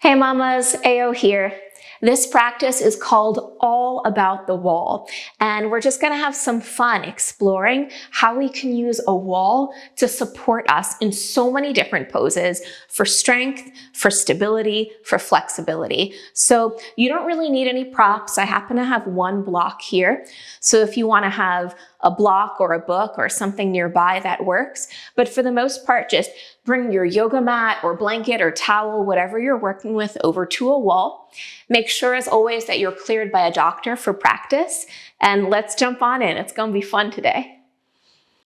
Hey mamas, AO here. This practice is called All About the Wall, and we're just gonna have some fun exploring how we can use a wall to support us in so many different poses for strength, for stability, for flexibility. So you don't really need any props. I happen to have one block here. So if you wanna have a block or a book or something nearby, that works. But for the most part, just bring your yoga mat or blanket or towel, whatever you're working with, over to a wall. Make sure, as always, that you're cleared by a doctor for practice. And let's jump on in. It's going to be fun today.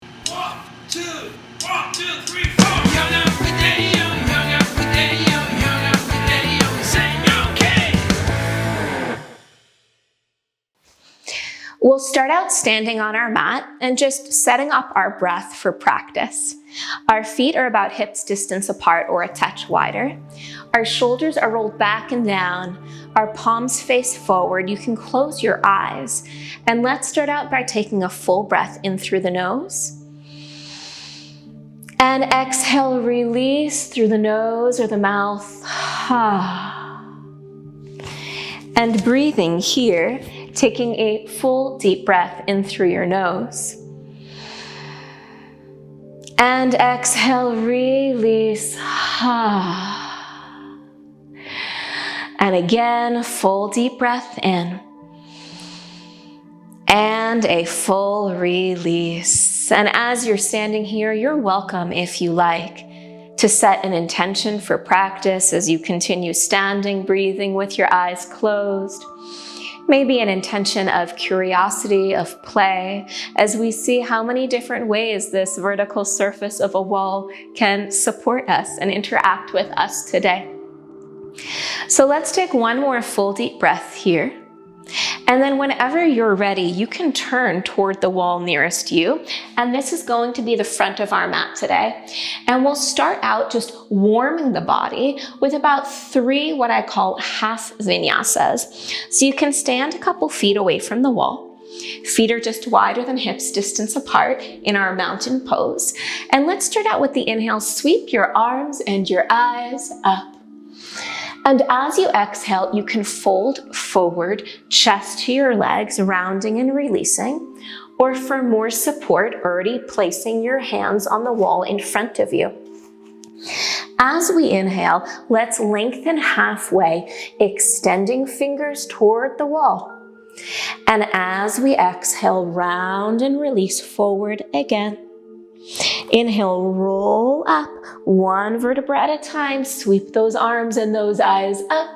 1, 2, 3, 4. Yoga video, yoga video, yoga video. Say okay. We'll start out standing on our mat and just setting up our breath for practice. Our feet are about hips distance apart or a touch wider. Our shoulders are rolled back and down. Our palms face forward. You can close your eyes. And let's start out by taking a full breath in through the nose. And exhale, release through the nose or the mouth. And breathing here, taking a full deep breath in through your nose. And exhale, release. And again, full deep breath in. And a full release. And as you're standing here, you're welcome, if you like, to set an intention for practice as you continue standing, breathing with your eyes closed. Maybe an intention of curiosity, of play, as we see how many different ways this vertical surface of a wall can support us and interact with us today. So let's take one more full deep breath here. And then whenever you're ready, you can turn toward the wall nearest you. And this is going to be the front of our mat today. And we'll start out just warming the body with about 3 what I call half vinyasas. So you can stand a couple feet away from the wall. Feet are just wider than hips distance apart in our mountain pose. And let's start out with the inhale. Sweep your arms and your eyes up. And as you exhale, you can fold forward, chest to your legs, rounding and releasing. Or for more support, already placing your hands on the wall in front of you. As we inhale, let's lengthen halfway, extending fingers toward the wall. And as we exhale, round and release forward again. Inhale, roll up, 1 vertebra at a time. Sweep those arms and those eyes up.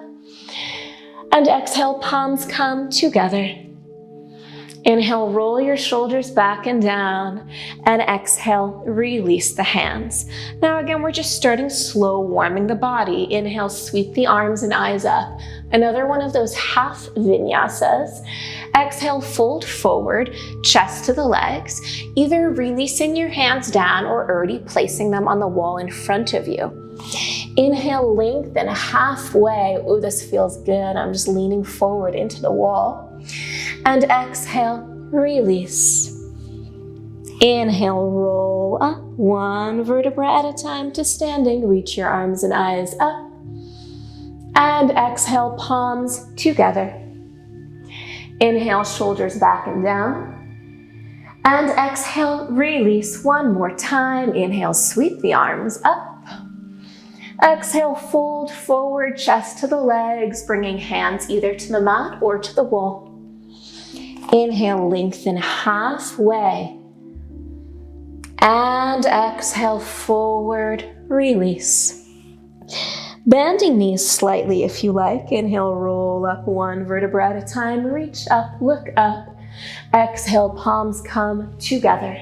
And exhale, palms come together. Inhale, roll your shoulders back and down. And exhale, release the hands. Now again, we're just starting slow, warming the body. Inhale, sweep the arms and eyes up. Another one of those half vinyasas. Exhale, fold forward, chest to the legs, either releasing your hands down or already placing them on the wall in front of you. Inhale, lengthen halfway. Oh, this feels good. I'm just leaning forward into the wall. And exhale, release. Inhale, roll up, 1 vertebra at a time to standing. Reach your arms and eyes up. And exhale, palms together. Inhale, shoulders back and down. And exhale, release 1 more time. Inhale, sweep the arms up. Exhale, fold forward, chest to the legs, bringing hands either to the mat or to the wall. Inhale, lengthen halfway. And exhale, forward, release. Bending knees slightly if you like. Inhale, roll up 1 vertebra at a time. Reach up, look up. Exhale, palms come together.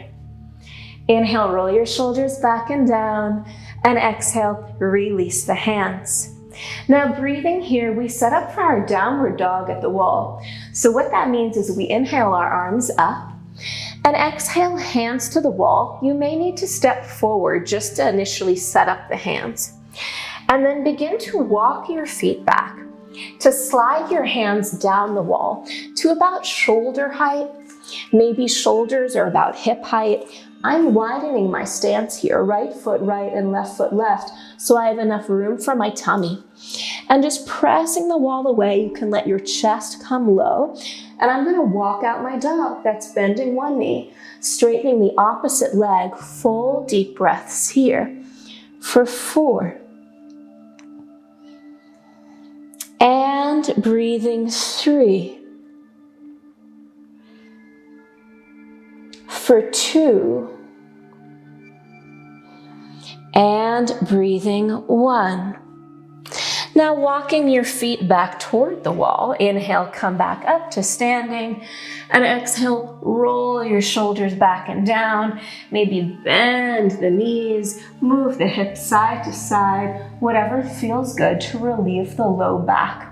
Inhale, roll your shoulders back and down. And exhale, release the hands. Now breathing here, we set up for our downward dog at the wall. So what that means is we inhale our arms up. And exhale, hands to the wall. You may need to step forward just to initially set up the hands. And then begin to walk your feet back, to slide your hands down the wall to about shoulder height. Maybe shoulders are about hip height. I'm widening my stance here, right foot right and left foot left, so I have enough room for my tummy. And just pressing the wall away, you can let your chest come low. And I'm gonna walk out my dog. That's bending one knee, straightening the opposite leg. Full deep breaths here for 4. And breathing 3. For 2. And breathing 1. Now walking your feet back toward the wall. Inhale, come back up to standing. And exhale, roll your shoulders back and down. Maybe bend the knees, move the hips side to side, whatever feels good to relieve the low back.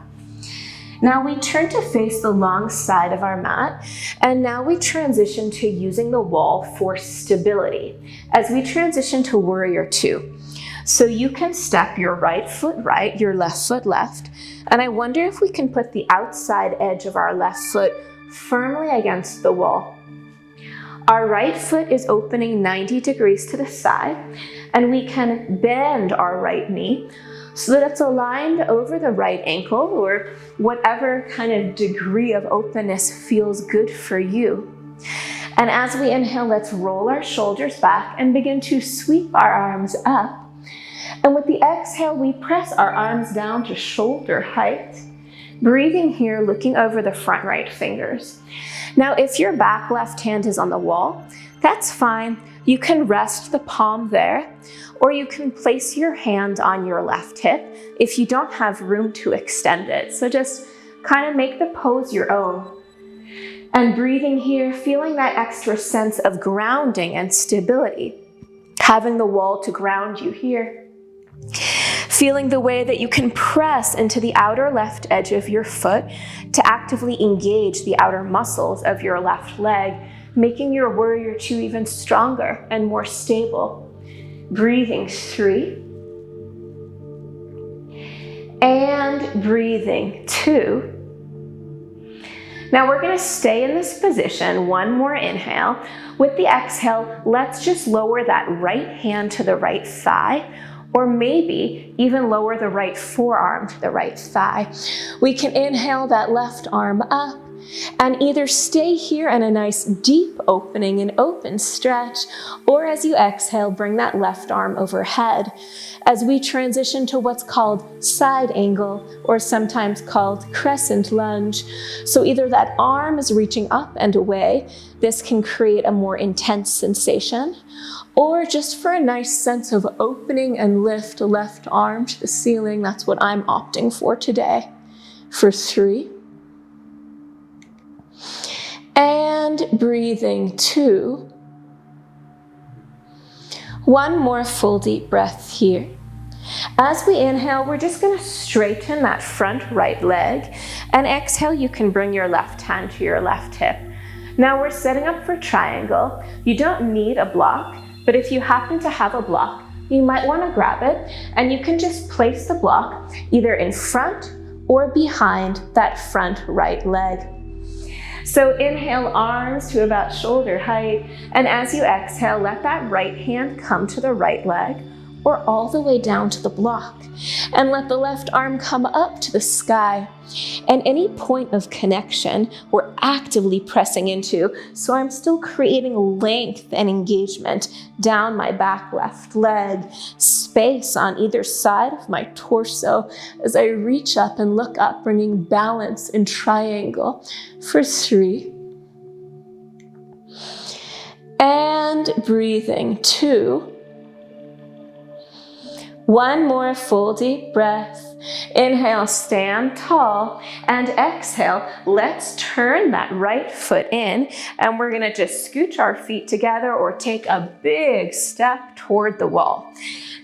Now we turn to face the long side of our mat, and now we transition to using the wall for stability as we transition to Warrior 2. So you can step your right foot right, your left foot left, and I wonder if we can put the outside edge of our left foot firmly against the wall. Our right foot is opening 90 degrees to the side, and we can bend our right knee so that it's aligned over the right ankle, or whatever kind of degree of openness feels good for you. And as we inhale, let's roll our shoulders back and begin to sweep our arms up. And with the exhale, we press our arms down to shoulder height. Breathing here, looking over the front right fingers. Now, if your back left hand is on the wall, that's fine. You can rest the palm there, or you can place your hand on your left hip if you don't have room to extend it. So just kind of make the pose your own. And breathing here, feeling that extra sense of grounding and stability, having the wall to ground you here. Feeling the way that you can press into the outer left edge of your foot to actively engage the outer muscles of your left leg, making your Warrior 2 even stronger and more stable. Breathing 3. And breathing 2. Now we're going to stay in this position. One more inhale. With the exhale, let's just lower that right hand to the right thigh, or maybe even lower the right forearm to the right thigh. We can inhale that left arm up and either stay here in a nice deep opening and open stretch, or as you exhale, bring that left arm overhead as we transition to what's called side angle, or sometimes called crescent lunge. So either that arm is reaching up and away, this can create a more intense sensation, or just for a nice sense of opening and lift, left arm to the ceiling. That's what I'm opting for today. For 3. And breathing 2. One more full deep breath here. As we inhale, we're just going to straighten that front right leg, and exhale, you can bring your left hand to your left hip. Now we're setting up for triangle. You don't need a block, but if you happen to have a block, you might want to grab it, and you can just place the block either in front or behind that front right leg. So inhale, arms to about shoulder height, and as you exhale, let that right hand come to the right leg or all the way down to the block, and let the left arm come up to the sky. And any point of connection we're actively pressing into, so I'm still creating length and engagement down my back left leg, space on either side of my torso as I reach up and look up, bringing balance in triangle for 3. And breathing 2. One more full deep breath. Inhale, stand tall, and exhale, let's turn that right foot in, and we're gonna just scooch our feet together or take a big step toward the wall.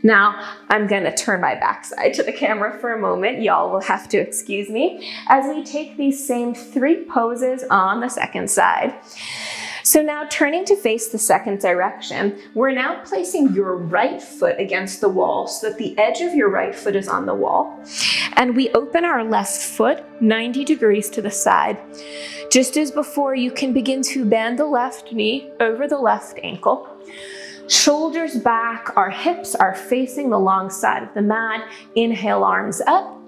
Now, I'm gonna turn my backside to the camera for a moment. Y'all will have to excuse me as we take these same 3 poses on the second side. So now turning to face the second direction, we're now placing your right foot against the wall so that the edge of your right foot is on the wall. And we open our left foot 90 degrees to the side. Just as before, you can begin to bend the left knee over the left ankle. Shoulders back, our hips are facing the long side of the mat. Inhale, arms up.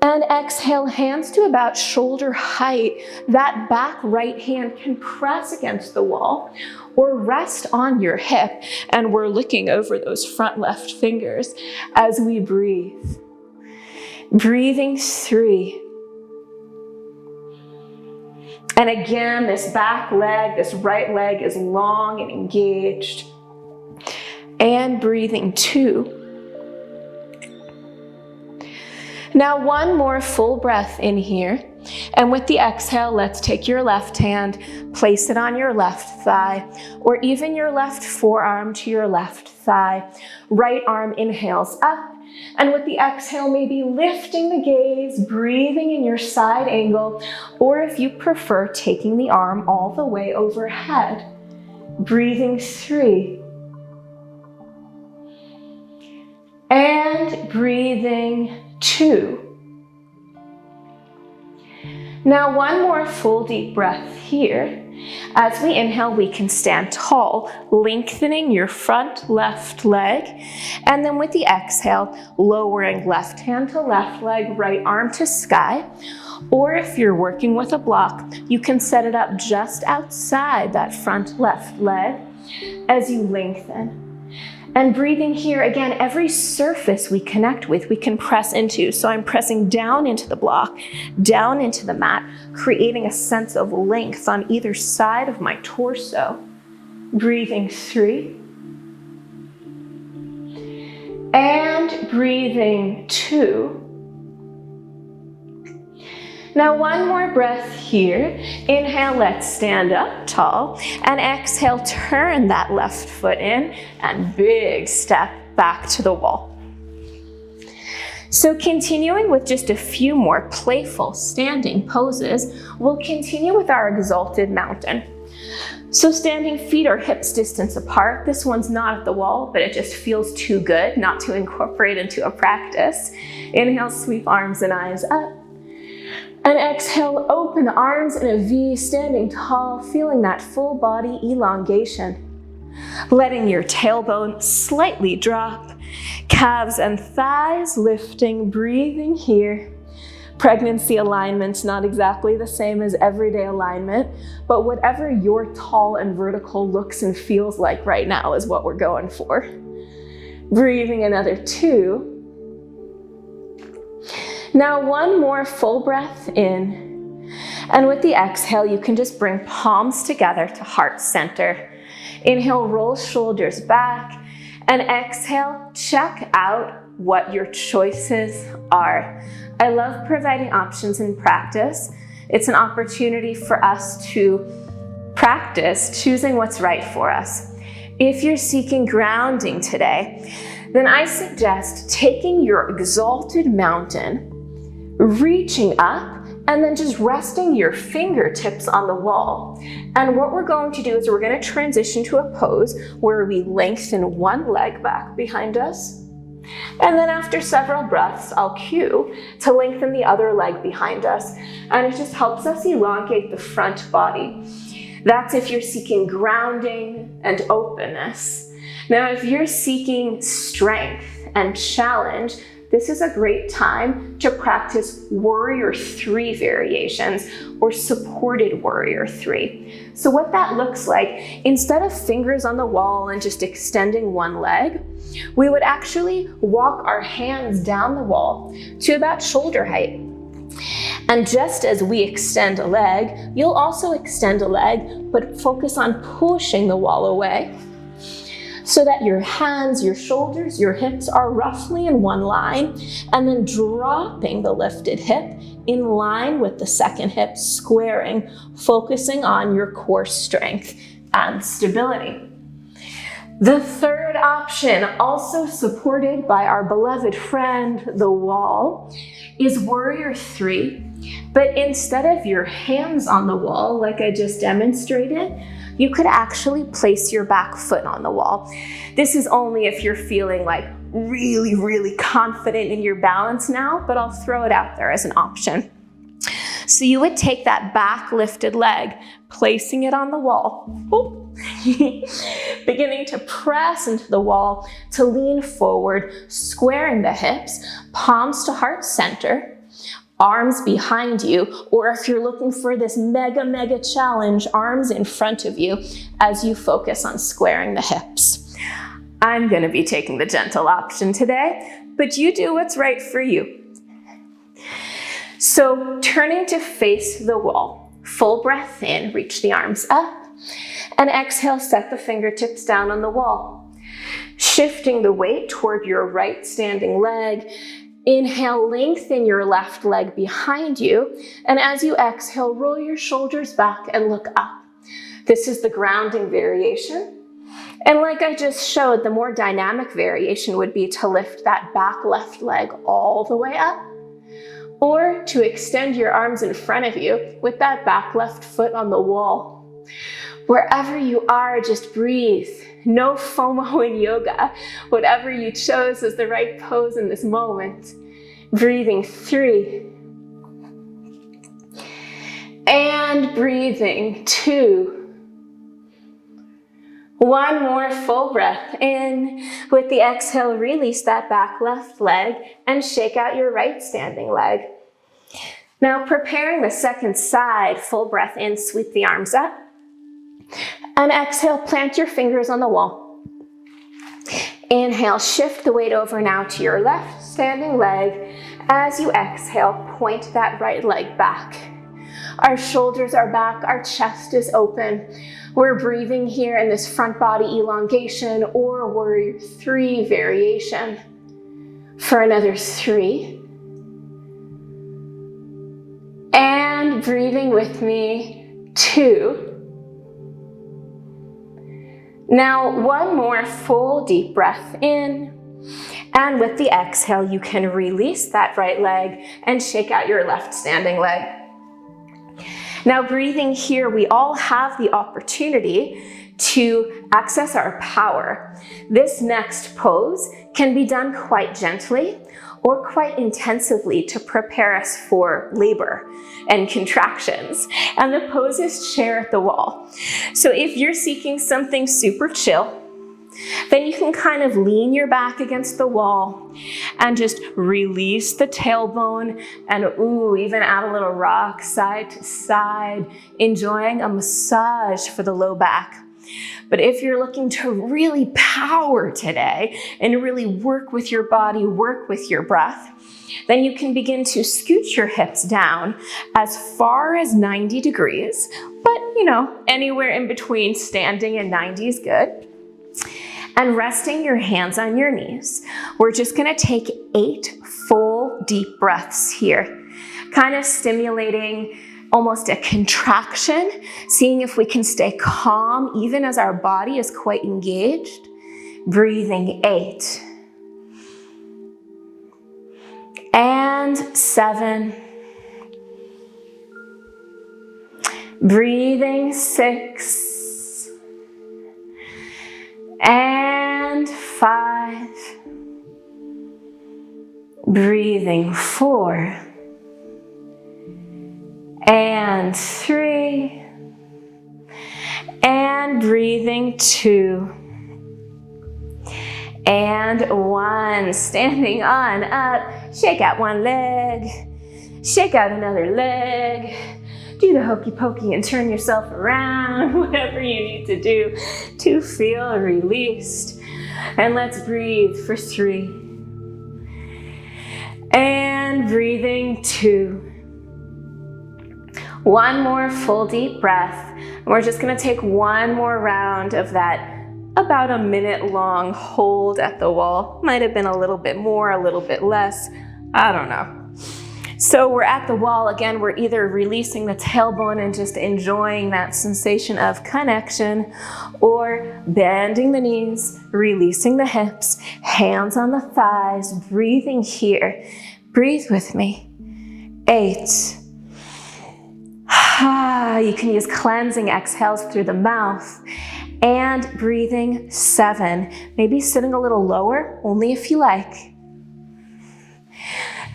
And exhale, hands to about shoulder height. That back right hand can press against the wall or rest on your hip. And we're looking over those front left fingers as we breathe. Breathing 3. And again, this back leg, this right leg is long and engaged. And breathing 2. Now one more full breath in here. And with the exhale, let's take your left hand, place it on your left thigh, or even your left forearm to your left thigh. Right arm inhales up. And with the exhale, maybe lifting the gaze, breathing in your side angle, or if you prefer, taking the arm all the way overhead. Breathing 3. And breathing 2. Now one more full deep breath here. As we inhale, we can stand tall, lengthening your front left leg. And then with the exhale, lowering left hand to left leg, right arm to sky. Or if you're working with a block, you can set it up just outside that front left leg as you lengthen. And breathing here, again, every surface we connect with, we can press into. So I'm pressing down into the block, down into the mat, creating a sense of length on either side of my torso. Breathing 3. And breathing 2. Now one more breath here. Inhale, let's stand up tall. And exhale, turn that left foot in and big step back to the wall. So continuing with just a few more playful standing poses, we'll continue with our exalted mountain. So standing feet are hips distance apart. This one's not at the wall, but it just feels too good not to incorporate into a practice. Inhale, sweep arms and eyes up. And exhale, open the arms in a V, standing tall, feeling that full body elongation. Letting your tailbone slightly drop, calves and thighs lifting, breathing here. Pregnancy alignment's not exactly the same as everyday alignment, but whatever your tall and vertical looks and feels like right now is what we're going for. Breathing another 2. Now one more full breath in, and with the exhale, you can just bring palms together to heart center. Inhale, roll shoulders back, and exhale, check out what your choices are. I love providing options in practice. It's an opportunity for us to practice choosing what's right for us. If you're seeking grounding today, then I suggest taking your exalted mountain, reaching up, and then just resting your fingertips on the wall. And what we're going to do is we're going to transition to a pose where we lengthen one leg back behind us. And then after several breaths, I'll cue to lengthen the other leg behind us. And it just helps us elongate the front body. That's if you're seeking grounding and openness. Now, if you're seeking strength and challenge, this is a great time to practice Warrior 3 variations or supported Warrior 3. So what that looks like, instead of fingers on the wall and just extending one leg, we would actually walk our hands down the wall to about shoulder height. And just as we extend a leg, you'll also extend a leg, but focus on pushing the wall away, so that your hands, your shoulders, your hips are roughly in one line, and then dropping the lifted hip in line with the second hip, squaring, focusing on your core strength and stability. The third option, also supported by our beloved friend, the wall, is Warrior 3. But instead of your hands on the wall, like I just demonstrated, you could actually place your back foot on the wall. This is only if you're feeling like really confident in your balance now, but I'll throw it out there as an option. So you would take that back lifted leg, placing it on the wall, beginning to press into the wall to lean forward, squaring the hips, palms to heart center, arms behind you, or if you're looking for this mega challenge, arms in front of you as you focus on squaring the hips. I'm going to be taking the gentle option today, but you do what's right for you. So turning to face the wall, full breath in, reach the arms up, and exhale, set the fingertips down on the wall. Shifting the weight toward your right standing leg, inhale, lengthen your left leg behind you, and as you exhale, roll your shoulders back and look up. This is the grounding variation. And like I just showed, the more dynamic variation would be to lift that back left leg all the way up, or to extend your arms in front of you with that back left foot on the wall. Wherever you are, just breathe. No FOMO in yoga. Whatever you chose is the right pose in this moment. Breathing 3. And breathing 2. One more full breath in. With the exhale, release that back left leg and shake out your right standing leg. Now preparing the second side, full breath in, sweep the arms up. And exhale, plant your fingers on the wall. Inhale, shift the weight over now to your left standing leg. As you exhale, point that right leg back. Our shoulders are back, our chest is open. We're breathing here in this front body elongation or warrior 3 variation. For another 3. And breathing with me, 2. Now, one more full deep breath in. And with the exhale, you can release that right leg and shake out your left standing leg. Now, breathing here, we all have the opportunity to access our power. This next pose can be done quite gently or quite intensively to prepare us for labor and contractions. And the pose is chair at the wall. So if you're seeking something super chill, then you can kind of lean your back against the wall and just release the tailbone and even add a little rock side to side, enjoying a massage for the low back. But if you're looking to really power today and really work with your body, work with your breath, then you can begin to scoot your hips down as far as 90 degrees, but anywhere in between standing and 90 is good. And resting your hands on your knees, we're just gonna take 8 full deep breaths here, kind of stimulating almost a contraction, seeing if we can stay calm even as our body is quite engaged. Breathing 8. And 7. Breathing 6. And 5. Breathing 4. And 3. And breathing 2. And 1. Standing on up. Shake out one leg. Shake out another leg. Do the hokey pokey and turn yourself around. Whatever you need to do to feel released. And let's breathe for 3. And breathing 2. One more full deep breath. And we're just gonna take one more round of that about a minute long hold at the wall. Might have been a little bit more, a little bit less, I don't know. So we're at the wall again, we're either releasing the tailbone and just enjoying that sensation of connection, or bending the knees, releasing the hips, hands on the thighs, breathing here. Breathe with me. 8. You can use cleansing exhales through the mouth. And breathing 7. Maybe sitting a little lower, only if you like.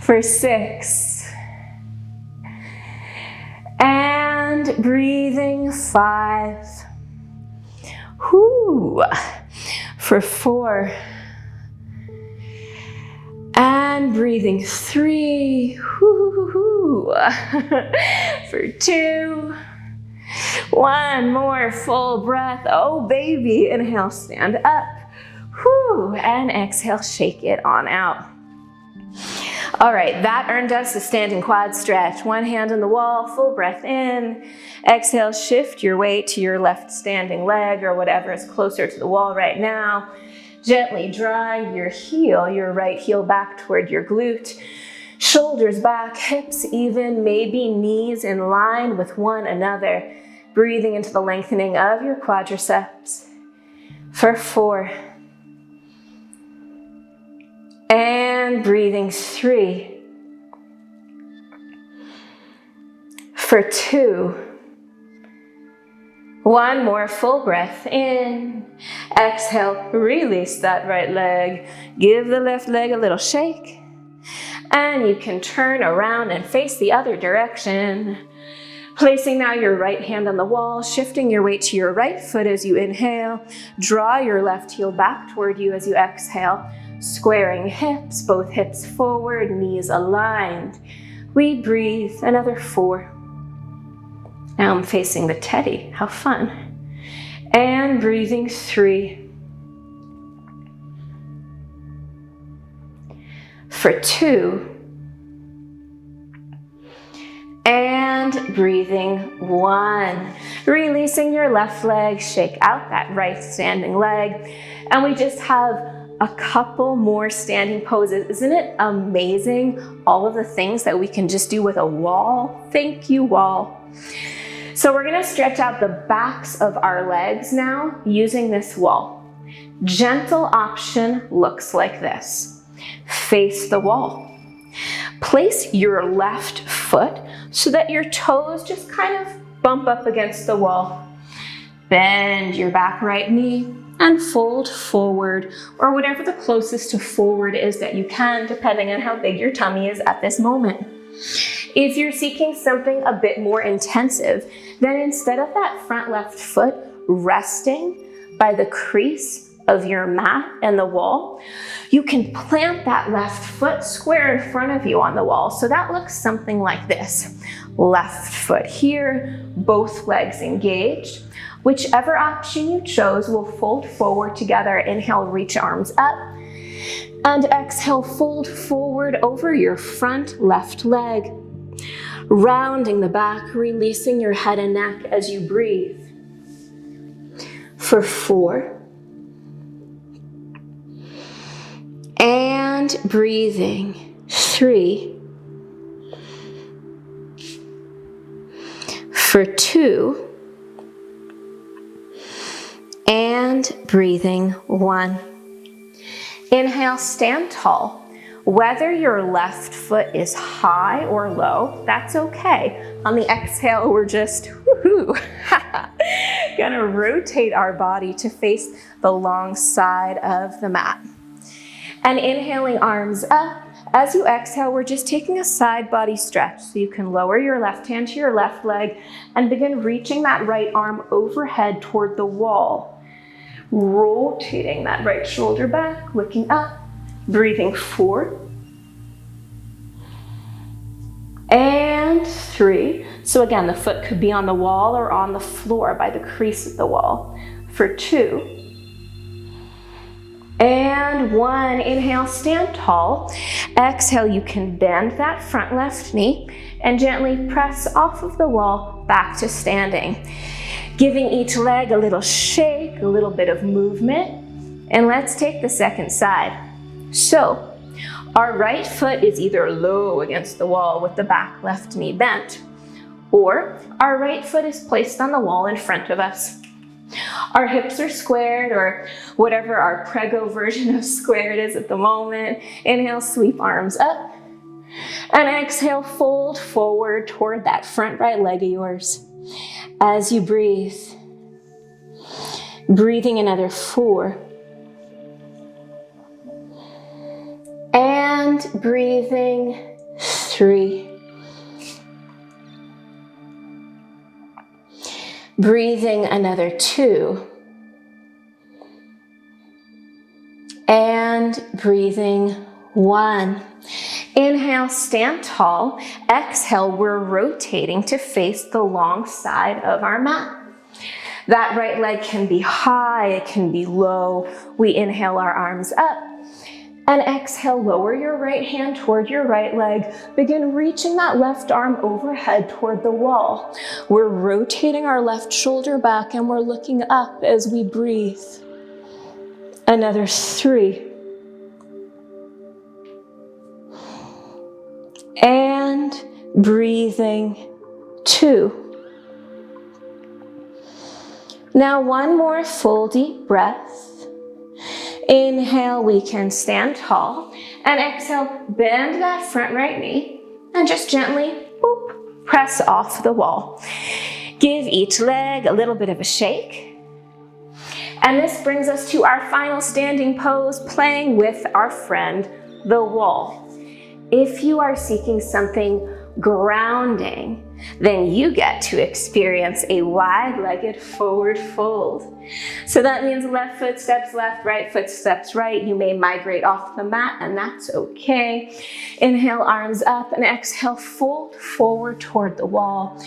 For 6. breathing 5. Whoo. For 4. And breathing 3. Whoo. For 2. One more full breath. Oh, baby. Inhale, stand up. Whoo. And exhale, shake it on out. All right, that earned us a standing quad stretch. One hand on the wall, full breath in. Exhale, shift your weight to your left standing leg or whatever is closer to the wall right now. Gently drawing your right heel back toward your glute. Shoulders back, hips even, maybe knees in line with one another. Breathing into the lengthening of your quadriceps. For 4. And breathing 3. For 2. One more full breath in. Exhale, release that right leg. Give the left leg a little shake. And you can turn around and face the other direction. Placing now your right hand on the wall, shifting your weight to your right foot as you inhale. Draw your left heel back toward you as you exhale. Squaring hips, both hips forward, knees aligned. We breathe another 4. Now I'm facing the teddy. How fun. And breathing 3. For 2. And breathing 1. Releasing your left leg, shake out that right standing leg. And we just have a couple more standing poses. Isn't it amazing all of the things that we can just do with a wall? Thank you, wall. So we're gonna stretch out the backs of our legs now using this wall. Gentle option looks like this. Face the wall. Place your left foot so that your toes just kind of bump up against the wall. Bend your back right knee and fold forward, or whatever the closest to forward is that you can, depending on how big your tummy is at this moment. If you're seeking something a bit more intensive, then instead of that front left foot resting by the crease of your mat and the wall, you can plant that left foot square in front of you on the wall. So that looks something like this. Left foot here, both legs engaged. Whichever option you chose will fold forward together. Inhale, reach arms up. And exhale, fold forward over your front left leg. Rounding the back, releasing your head and neck as you breathe. For 4. And breathing 3. For 2. And breathing 1. Inhale, stand tall. Whether your left foot is high or low, that's okay. On the exhale, we're just gonna rotate our body to face the long side of the mat. And inhaling, arms up. As you exhale, we're just taking a side body stretch. So you can lower your left hand to your left leg and begin reaching that right arm overhead toward the wall. Rotating that right shoulder back, looking up, breathing 4. And 3. So again, the foot could be on the wall or on the floor by the crease of the wall. For 2. And 1. Inhale, stand tall. Exhale, you can bend that front left knee and gently press off of the wall back to standing. Giving each leg a little shake, a little bit of movement. And let's take the second side. So, our right foot is either low against the wall with the back left knee bent, or our right foot is placed on the wall in front of us. Our hips are squared, or whatever our prego version of squared is at the moment. Inhale, sweep arms up. And exhale, fold forward toward that front right leg of yours. As you breathe, breathing another 4. And breathing 3. Breathing another 2. And breathing 1. Inhale, stand tall. Exhale, we're rotating to face the long side of our mat. That right leg can be high, it can be low. We inhale our arms up. And exhale, lower your right hand toward your right leg. Begin reaching that left arm overhead toward the wall. We're rotating our left shoulder back and we're looking up as we breathe. Another 3. And breathing 2. Now one more full deep breath. Inhale, we can stand tall. And exhale, bend that front right knee and just gently boop, press off the wall. Give each leg a little bit of a shake. And this brings us to our final standing pose, playing with our friend, the wall. If you are seeking something grounding, then you get to experience a wide-legged forward fold. So that means left foot steps left, right foot steps right. You may migrate off the mat, and that's okay. Inhale, arms up, and exhale, fold forward toward the wall.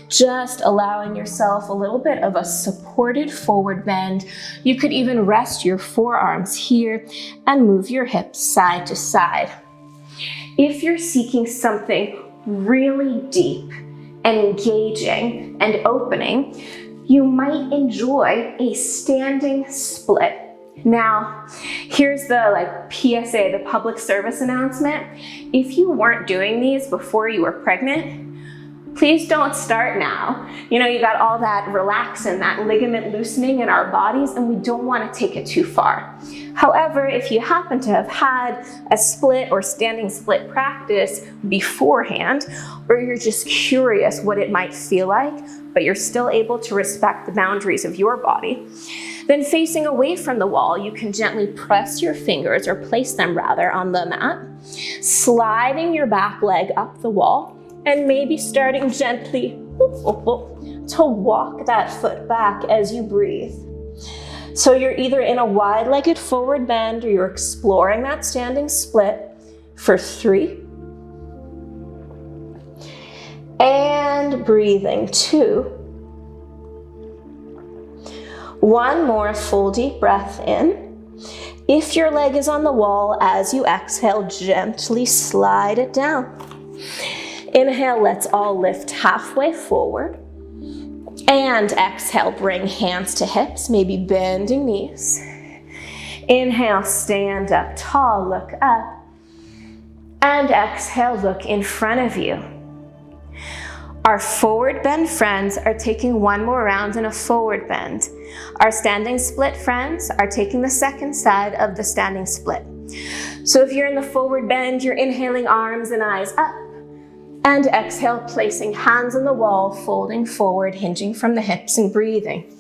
Just allowing yourself a little bit of a supported forward bend. You could even rest your forearms here and move your hips side to side. If you're seeking something really deep and engaging and opening, you might enjoy a standing split. Now, here's the PSA, the public service announcement. If you weren't doing these before you were pregnant, please don't start now. You got all that relaxin', that ligament loosening in our bodies, and we don't want to take it too far. However, if you happen to have had a split or standing split practice beforehand, or you're just curious what it might feel like, but you're still able to respect the boundaries of your body, then facing away from the wall, you can gently press your fingers, or place them rather, on the mat, sliding your back leg up the wall, and maybe starting gently to walk that foot back as you breathe. So you're either in a wide-legged forward bend, or you're exploring that standing split for 3. And breathing 2. One more full deep breath in. If your leg is on the wall, as you exhale, gently slide it down. Inhale, let's all lift halfway forward. And exhale, bring hands to hips, maybe bending knees. Inhale, stand up tall, look up. And exhale, look in front of you. Our forward bend friends are taking one more round in a forward bend. Our standing split friends are taking the second side of the standing split. So if you're in the forward bend, you're inhaling arms and eyes up. And exhale, placing hands on the wall, folding forward, hinging from the hips and breathing.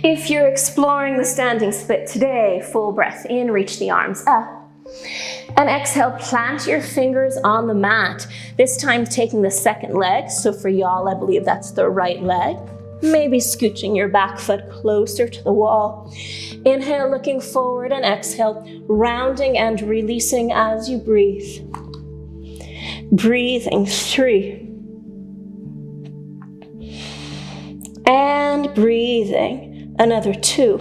If you're exploring the standing split today, full breath in, reach the arms up. And exhale, plant your fingers on the mat, this time taking the second leg. So for y'all, I believe that's the right leg. Maybe scooching your back foot closer to the wall. Inhale, looking forward, and exhale, rounding and releasing as you breathe. Breathing 3. And breathing another 2.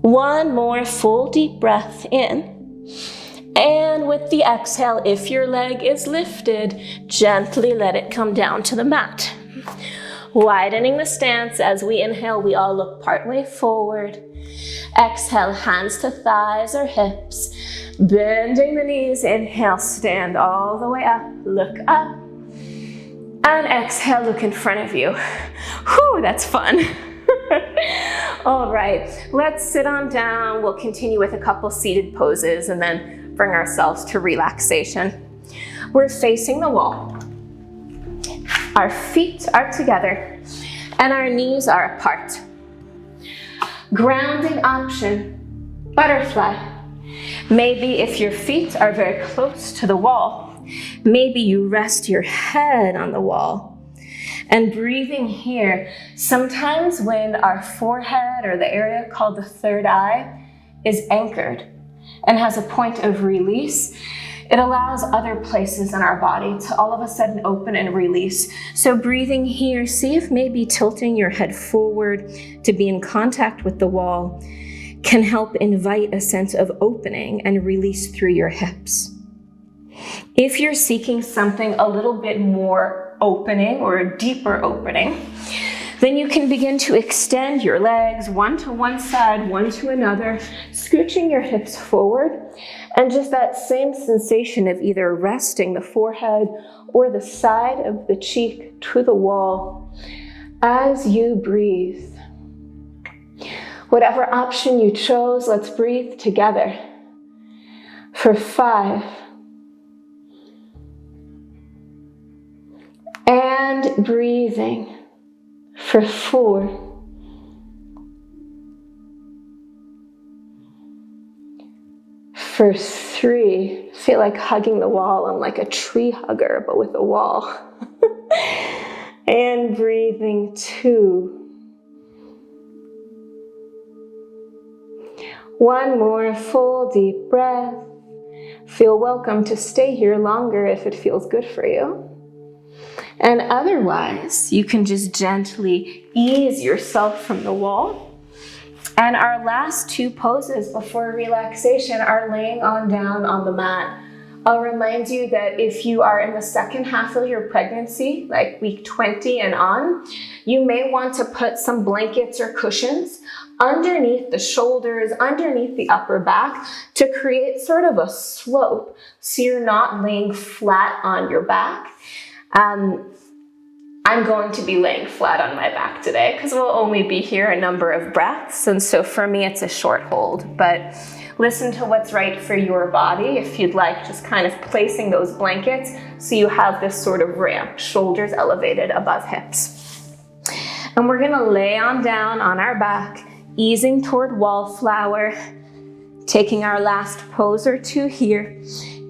One more full deep breath in. And with the exhale, if your leg is lifted, gently let it come down to the mat. Widening the stance as we inhale, we all look partway forward. Exhale, hands to thighs or hips. Bending the knees, inhale, stand all the way up, look up. And exhale, look in front of you. Whew, that's fun. All right, let's sit on down. We'll continue with a couple seated poses and then bring ourselves to relaxation. We're facing the wall. Our feet are together and our knees are apart. Grounding option, butterfly. Maybe if your feet are very close to the wall, maybe you rest your head on the wall. And breathing here, sometimes when our forehead or the area called the third eye is anchored and has a point of release, it allows other places in our body to all of a sudden open and release. So breathing here, see if maybe tilting your head forward to be in contact with the wall can help invite a sense of opening and release through your hips. If you're seeking something a little bit more opening or a deeper opening, then you can begin to extend your legs, one to one side, one to another, scooching your hips forward, and just that same sensation of either resting the forehead or the side of the cheek to the wall as you breathe. Whatever option you chose, let's breathe together for 5. And breathing for 4. For 3, feel like hugging the wall. I'm like a tree hugger, but with a wall. And breathing 2. One more full deep breath. Feel welcome to stay here longer if it feels good for you. And otherwise, you can just gently ease yourself from the wall. And our last 2 poses before relaxation are laying on down on the mat. I'll remind you that if you are in the second half of your pregnancy, like week 20 and on, you may want to put some blankets or cushions underneath the shoulders, underneath the upper back to create sort of a slope so you're not laying flat on your back. I'm going to be laying flat on my back today because we'll only be here a number of breaths. And so for me, it's a short hold, but listen to what's right for your body. If you'd like, just kind of placing those blankets so you have this sort of ramp, shoulders elevated above hips. And we're gonna lay on down on our back, easing toward wallflower, taking our last pose or 2 here.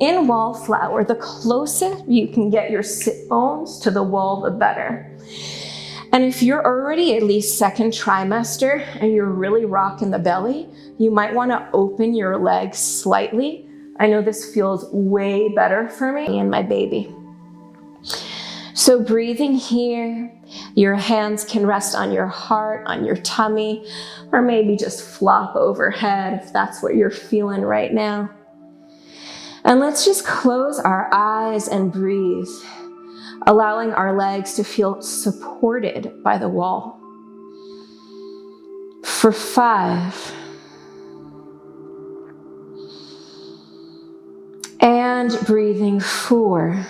In wallflower, the closer you can get your sit bones to the wall, the better. And if you're already at least second trimester and you're really rocking the belly, you might want to open your legs slightly. I know this feels way better for me and my baby. So breathing here, your hands can rest on your heart, on your tummy, or maybe just flop overhead if that's what you're feeling right now. And let's just close our eyes and breathe, allowing our legs to feel supported by the wall. For 5. And breathing 4.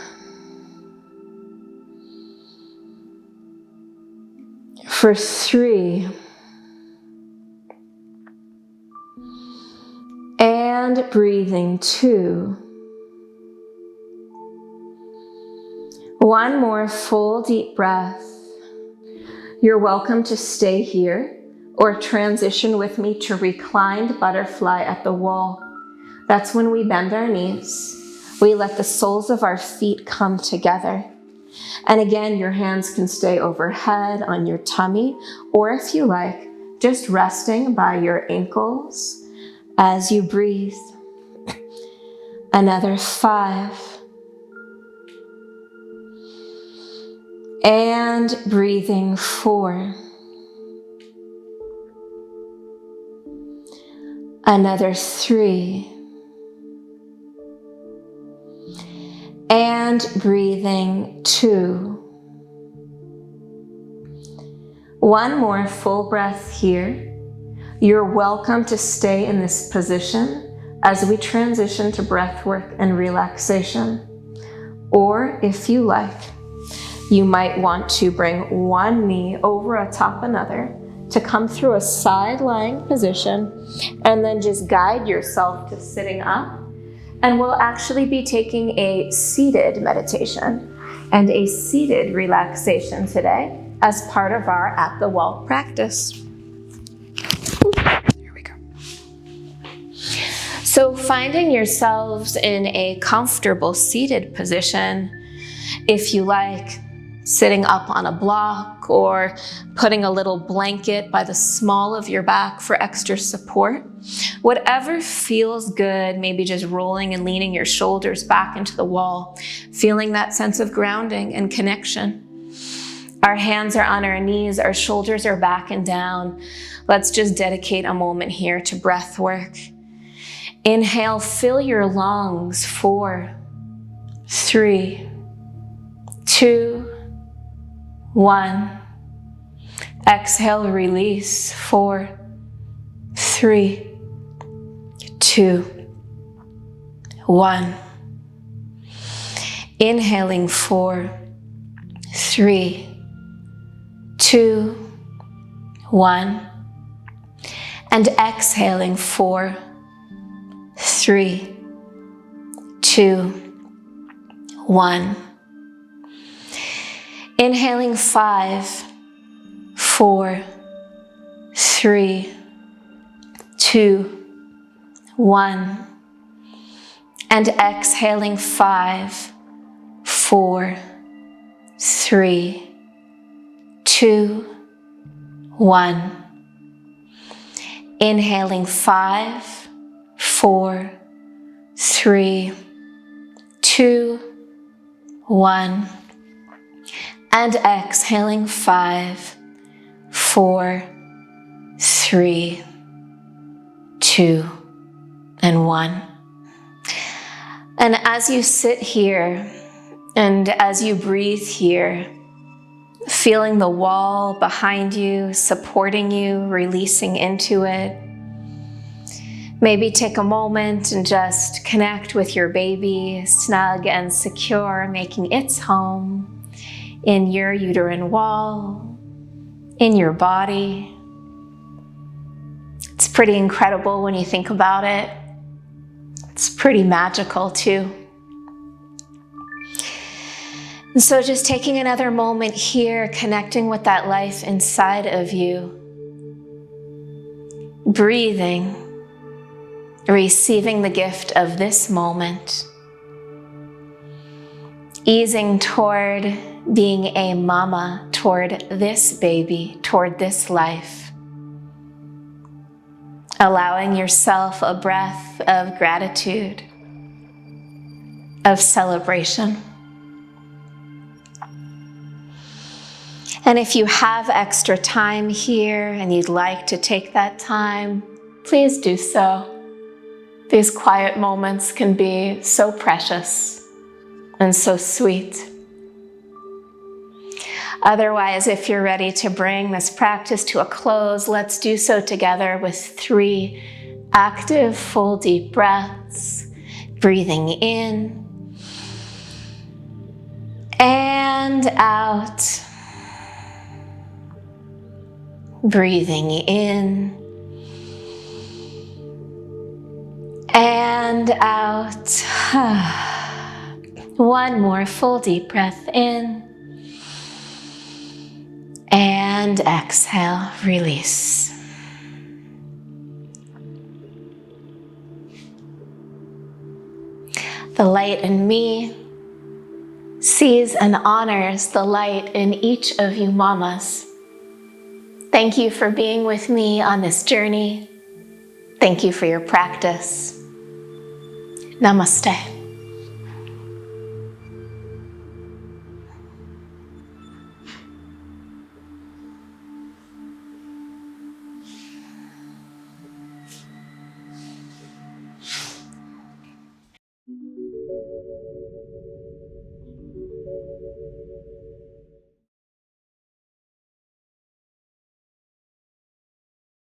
For 3. And breathing 2. One more full deep breath. You're welcome to stay here or transition with me to reclined butterfly at the wall. That's when we bend our knees. We let the soles of our feet come together. And again, your hands can stay overhead on your tummy, or if you like, just resting by your ankles as you breathe. Another 5. And breathing 4. Another 3. And breathing 2. One more full breath here. You're welcome to stay in this position as we transition to breath work and relaxation. Or if you like, you might want to bring one knee over atop another to come through a side lying position and then just guide yourself to sitting up. And we'll actually be taking a seated meditation and a seated relaxation today as part of our at the wall practice. Here we go. So finding yourselves in a comfortable seated position, if you like, sitting up on a block or putting a little blanket by the small of your back for extra support. Whatever feels good, maybe just rolling and leaning your shoulders back into the wall, feeling that sense of grounding and connection. Our hands are on our knees, our shoulders are back and down. Let's just dedicate a moment here to breath work. Inhale, fill your lungs. 4, 3, 2, 1. Exhale, release. 4, 3, 2, 1. Inhaling, 4, 3, 2, 1. And exhaling, 4, 3, 2, 1. Inhaling, 5, 4, 3, 2, 1. And exhaling, 5, 4, 3, 2, 1. Inhaling, 5, 4, 3, 2, 1. And exhaling, 5, 4, 3, 2, and 1. And as you sit here and as you breathe here, feeling the wall behind you, supporting you, releasing into it, maybe take a moment and just connect with your baby, snug and secure, making its home in your uterine wall, in your body. It's pretty incredible when you think about it. It's pretty magical too. And so just taking another moment here, connecting with that life inside of you, breathing, receiving the gift of this moment, easing toward being a mama, toward this baby, toward this life, allowing yourself a breath of gratitude, of celebration. And if you have extra time here and you'd like to take that time, please do so. These quiet moments can be so precious and so sweet. Otherwise, if you're ready to bring this practice to a close, let's do so together with 3 active, full, deep breaths. Breathing in and out. Breathing in and out. One more full deep breath in and exhale, release. The light in me sees and honors the light in each of you mamas. Thank you for being with me on this journey. Thank you for your practice. Namaste.